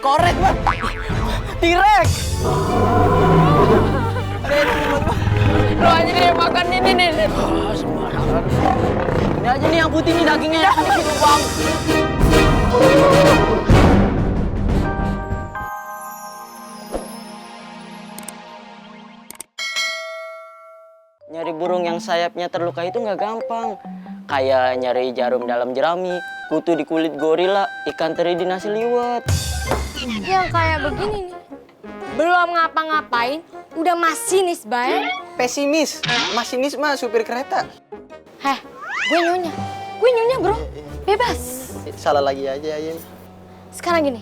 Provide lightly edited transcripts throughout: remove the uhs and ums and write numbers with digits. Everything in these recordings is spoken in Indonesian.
Korek, Bang. T-Rex. Lo aja nih yang makan ini nih. Sembarangan. Ini aja nih yang putih nih dagingnya yang dikit, Bang. Nyari burung yang sayapnya terluka itu nggak gampang. Kayak nyari jarum dalam jerami, kutu di kulit gorila, ikan teri di nasi liwet. Yang kayak begini nih. Belum ngapa-ngapain, udah masinis baik. Pesimis, masinis mah supir kereta. Heh, gue nyonya bro, bebas. Salah lagi aja ya. Sekarang gini,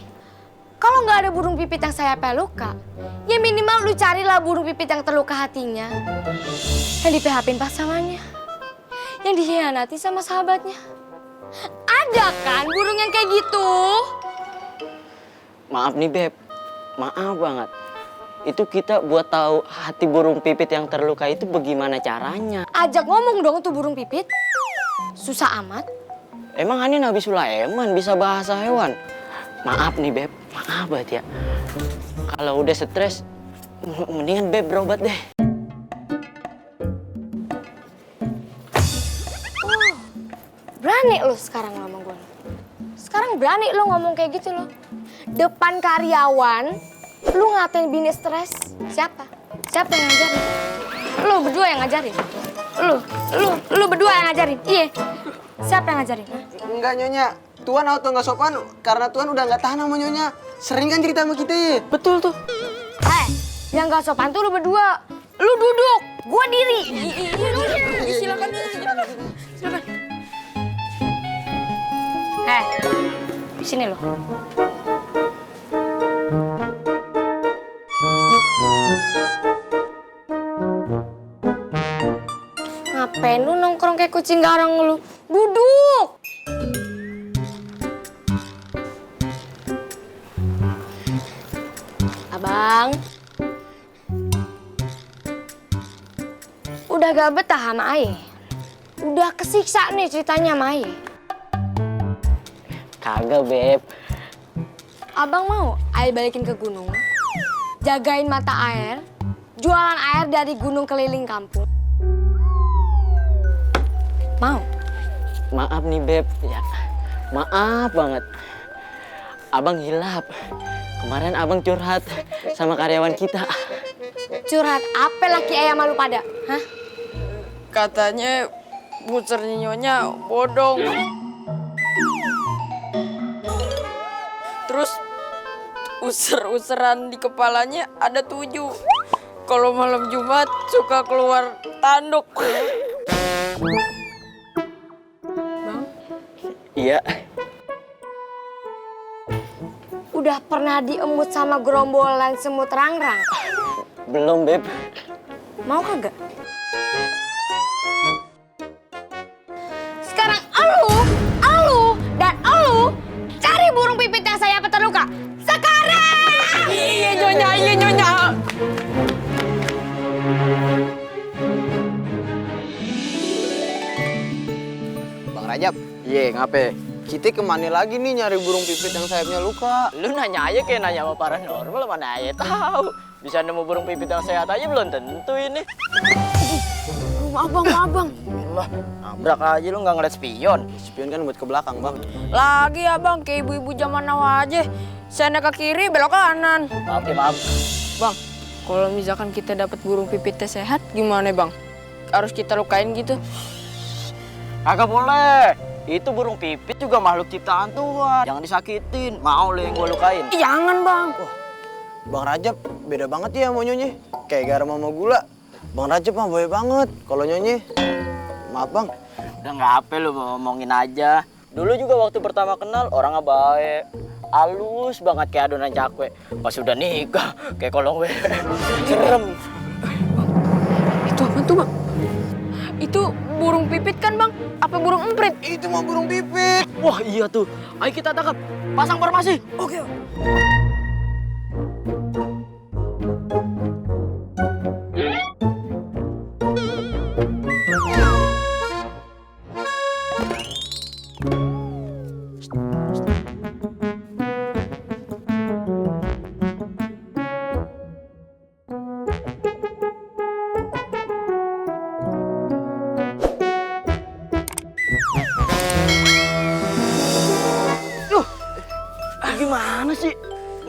kalau nggak ada burung pipit yang sayapnya luka, ya minimal lu carilah burung pipit yang terluka hatinya. Yang di PHP-in pasangannya, yang dikhianati sama sahabatnya. Ada kan burung yang kayak gitu? Maaf nih Beb, maaf banget. Itu kita buat tahu hati burung pipit yang terluka itu bagaimana caranya. Ajak ngomong dong tuh burung pipit. Susah amat. Emang Hani Nabi Sulaiman bisa bahasa hewan? Maaf nih Beb, maaf banget ya. Kalau udah stres, mendingan Beb berobat deh. Berani lu sekarang ngomong gue. Sekarang berani lu ngomong kayak gitu lo. Depan karyawan, lu ngatain bini stres. Siapa? Siapa yang ngajarin? Lu berdua yang ngajarin? Lu berdua yang ngajarin? Iya. Siapa yang ngajarin? Enggak Nyonya, Tuan auto nggak sopan karena Tuan udah nggak tahan sama Nyonya. Sering kan cerita sama kita ya? Betul tuh. Yang gak sopan tuh lu berdua. Lu duduk, gua diri. Silakan. Sini lo. Ngapain lu nongkrong kayak kucing garang lu? Duduk! Abang. Udah gak betah sama Aye? Udah kesiksa nih ceritanya sama Aye? Kagak Beb. Abang mau Aye balikin ke gunung? Jagain mata air? Jualan air dari gunung keliling kampung? Mau? Maaf nih Beb, ya maaf banget. Abang hilap. Kemarin abang curhat sama karyawan kita. Curhat apa laki ayam malu pada? Hah? Katanya busernya Nyonya bodong. Terus user-useran di kepalanya ada 7. Kalau malam Jumat suka keluar tanduk. Bang, Iya. udah pernah diemut sama gerombolan semut rangrang? Belum Beb. Mau kagak? Sekarang elu, dan elu cari burung pipit yang saya terluka. Sekarang! Iya Nyonya. Bang Rajab, iya ngapain? Kita kemana lagi nih nyari burung pipit yang sayapnya luka? Lu nanya aja kayak nanya sama paranormal, mana aja tahu. Bisa nemu burung pipit yang sehat aja belum tentu ini. Maaf bang. Allah, nabrak aja lu nggak ngeliat spion. Spion kan buat ke belakang bang. Lagi abang kayak ibu-ibu zaman now aja. Sana ke kiri belok kanan. Maaf ya maaf. Bang, kalau misalkan kita dapat burung pipitnya sehat gimana bang? Harus kita lukain gitu? Kagak boleh. Itu burung pipit juga makhluk ciptaan Tuhan. Jangan disakitin. Mau lu yang gua lukain. Jangan bang. Bang Rajab beda banget ya sama Nyonya. Kayak garam sama gula. Bang Rajab mah baik banget. Kalau Nyonya, maaf bang. Udah nggak apa lu ngomongin aja. Dulu juga waktu pertama kenal orangnya baik. Halus banget kayak adonan cakwe. Pas udah nikah kayak kolong wewe. Serem. Itu apa tuh bang? Itu burung pipit kan bang? Apa burung emprit? Itu mah burung pipit. Wah iya tuh. Ayo kita tangkap. Pasang formasi. Oke.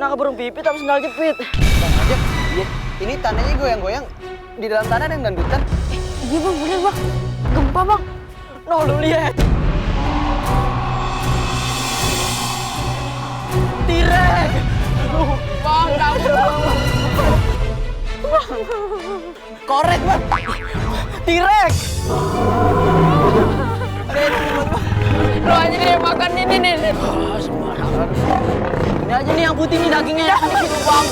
Kenapa burung pipit tapi sendal jepit? Bang Rajab, ini tanahnya goyang-goyang. Di dalam tanah ada yang dangdutan. Iya bang, bener bang. Gempa bang. No, lu lihat. Tirek. Bang, kabur. Korek, Bang. Tirek. Lu aja deh makan ini nih. Sembarangan. Ini aja nih yang putih nih dagingnya. Gitu, Bang.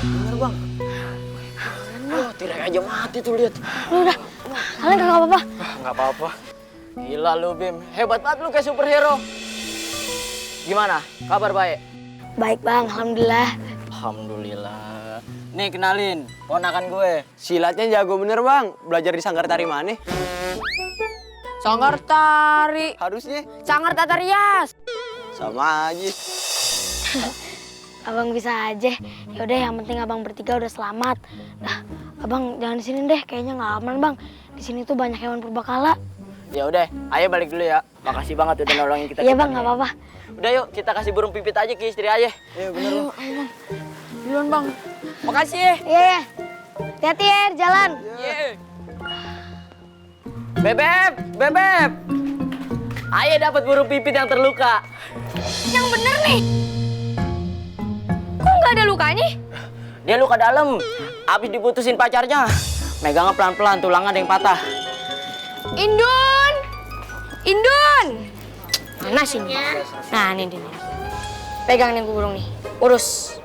Bener, Bang. Oh, tirek aja mati tuh lihat. Udah, kalian kagak apa-apa. Nggak apa-apa. Gila lu Bim, hebat banget lu kayak superhero. Gimana? Kabar baik? Baik bang, alhamdulillah. Alhamdulillah. Nih kenalin, ponakan gue. Silatnya jago bener, Bang. Belajar di sanggar tari mana? Sanggar tari. Harusnya Sanggar tata rias. sama aja. Abang bisa aja. Yaudah, yang penting abang bertiga udah selamat. Nah, abang jangan di sini deh, kayaknya nggak aman bang. Di sini tuh banyak hewan purbakala. Ya udah, ayo balik dulu ya. Makasih banget udah nolongin kita. Iya bang, nggak apa-apa. Udah yuk, kita kasih burung pipit aja ke istri aja. Iya bener, Bang. Duluan bang. Makasih ya. Iya, iya. Hati-hati ya, jalan. Iya. Bebep, bebep. Ayo dapat burung pipit yang terluka. Yang bener nih. Kok nggak ada lukanya? Dia luka dalam. Habis diputusin pacarnya. Megangnya pelan-pelan, tulangnya ada yang patah. Indun! Indun! Mana sih ini? Nah, ini dia. Pegang nih burung nih. Urus.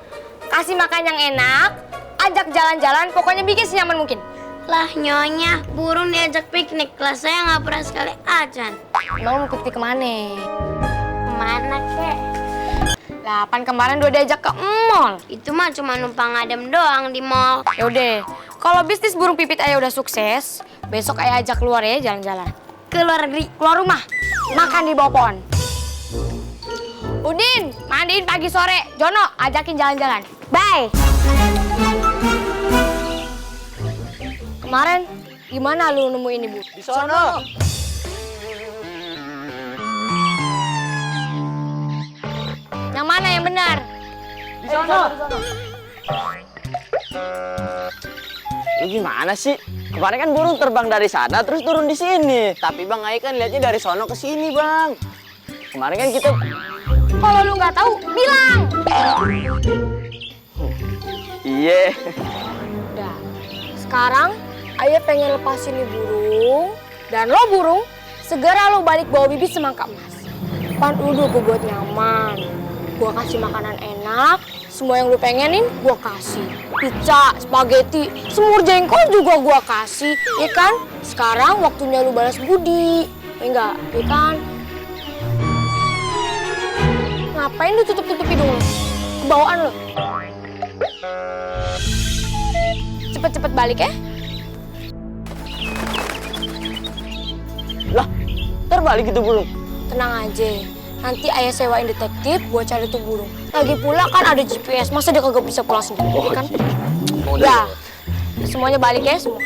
Kasih makan yang enak, ajak jalan-jalan, pokoknya bikin senyaman mungkin. Lah nyonya, burung diajak piknik, kelas saya nggak pernah sekali ajan. Emang mau piknik kemana? Kemana kek? Lah, pan kemarin udah diajak ke mall. Itu mah cuma numpang ngadem doang di mall. Yaudah, kalau bisnis burung pipit ayah udah sukses, besok ayah ajak keluar ya jalan-jalan. Keluar negeri, keluar rumah, makan di bawah pohon. Udin, mandiin pagi sore. Jono, ajakin jalan-jalan. Bye. Kemarin, gimana lu nemuin ibu? Di sono. Yang mana yang benar? Di sono. Lu gimana sih? Kemarin kan burung terbang dari sana terus turun di sini. Tapi Bang Ai kan lihatnya dari sono ke sini, Bang. Kemarin kan kita Kalau lu nggak tahu, bilang. Iya. Udah. Sekarang, ayah pengen lepasin nih burung. Dan lo burung, segera lo balik bawa bibit semangka emas. Pan udah gue buat nyaman. Gua kasih makanan enak, semua yang lu pengenin gua kasih. Pizza, spaghetti, semur jengkol juga gua kasih, ya kan? Sekarang waktunya lu balas budi, ya enggak, ya kan? Ngapain lu tutup-tutup hidung lu? Kebawaan lu. Cepet-cepet balik ya. Lah, terbalik itu burung. Tenang aja. Nanti ayah sewain detektif buat cari tuh burung. Lagi pula kan ada GPS, masa dia kagak bisa pulang sendiri, ya kan? Ya, semuanya balik ya semua.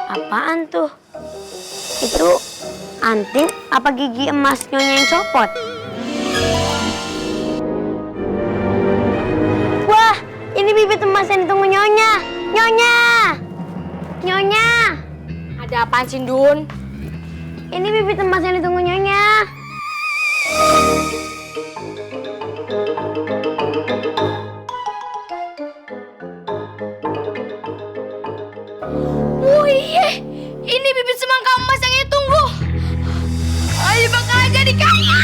Apaan tuh? Itu anting apa gigi emas nyonya yang copot? Wah, ini bibit emas yang ditunggu nyonya. Nyonya! Nyonya! Ada apaan sih, Dun? Ini bibit emas yang ditunggu nyonya. Oh iya, ini bibit semangka emas yang ia tunggu. Ayo bakal jadi kaya.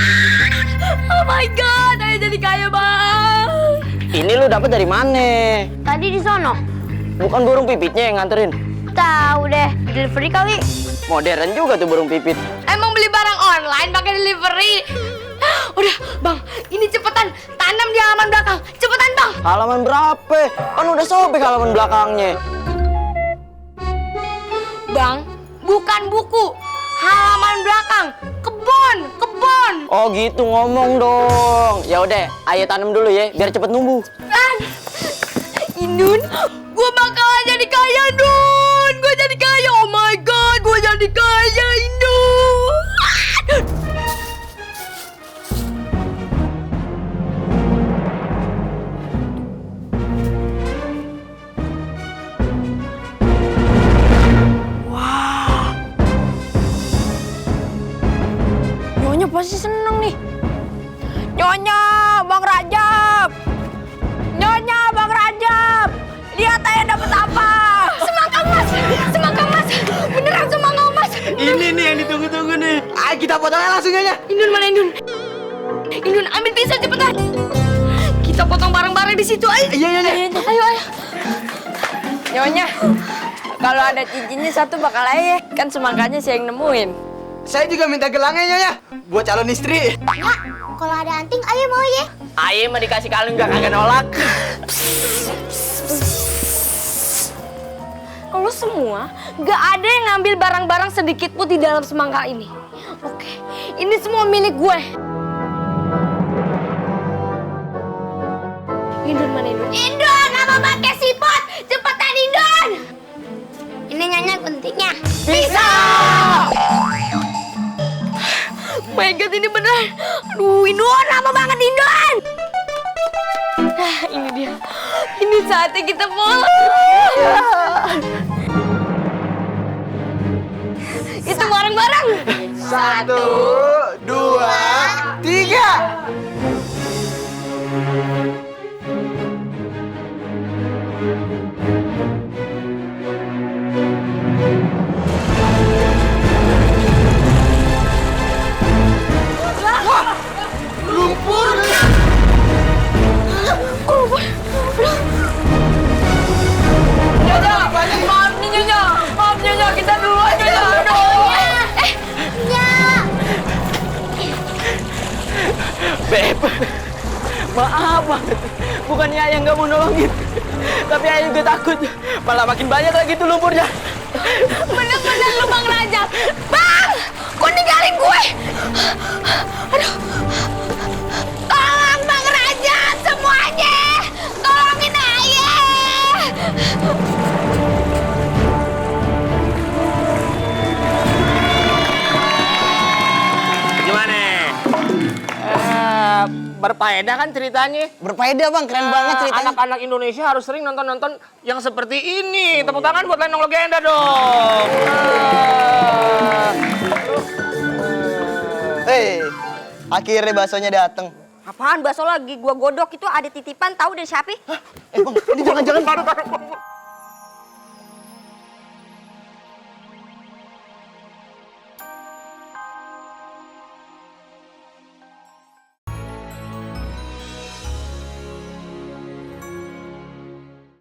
Oh my god, ayo jadi kaya bang. Ini lu dapat dari mana? Tadi di sono. Bukan burung pipitnya yang nganterin. Tahu deh, delivery kali. Modern juga tuh burung pipit. Emang beli barang online pakai delivery? Udah, Bang, ini cepetan tanam di halaman belakang. Cepetan, Bang. Halaman berapa? Kan udah sobek halaman belakangnya. Bang, bukan buku. Halaman belakang. Kebun, kebun. Oh gitu ngomong dong. Ya udah, ayo tanam dulu ya, biar cepet numbuh. Indun, gue bakalan jadi kaya, Dun. Gue jadi kaya. Oh my God, gue jadi kaya, Indun. Nyonya pasti seneng nih. Nyonya, Bang Rajab. Nyonya, Bang Rajab. Lihat ayah dapat apa? Semangka emas, semangka emas. Beneran semangka emas. Ini nih yang ditunggu-tunggu nih. Ayo kita potong aja langsung aja. Indun mana Indun? Indun ambil pisau cepetan. Kita potong bareng-bareng di situ. Ayo. Iya. Ayo, ayo. Nyonya, kalau ada cincinnya satu bakal ayah. Kan semangkanya saya yang nemuin. Saya juga minta gelangnya Nyonya buat calon istri. Ya, kalau ada anting, ayo mau ya. Ayo mah dikasih kalung gak kagak nolak. Kalau semua gak ada yang ngambil barang-barang sedikit pun di dalam semangka ini. Oke, ini semua milik gue. Indun mana Indun? Indun, nama pakai siput. Cepetan Indun. Ini Nyonya guntingnya. Bisa. My God, ini beneran. Aduh, Indun, lama banget Indun. Nah, ini dia. Ini saatnya kita pulang. Itu bareng-bareng. 1, 2, 3. Maaf nih Nyonya. Maaf Nyonya, kita dulu aja ya. Beb, maaf banget. Bukannya ayah nggak mau nolongin, tapi ayah juga takut. Malah makin banyak lagi tuh lumpurnya. Bener-bener lu Bang Rajab. Bang, kok ninggalin gue? Aduh. Tolong Bang Rajab semuanya. Tolongin ayah. Gimana? Berfaedah kan ceritanya? Berfaedah Bang, keren banget ceritanya. Anak-anak Indonesia harus sering nonton-nonton yang seperti ini. Tepuk tangan buat Lenong Legenda dong. Akhirnya baksonya dateng. Apaan bakso lagi? Gua godok itu ada titipan tahu dari siapa? Bang, ini jangan-jangan. Taruh.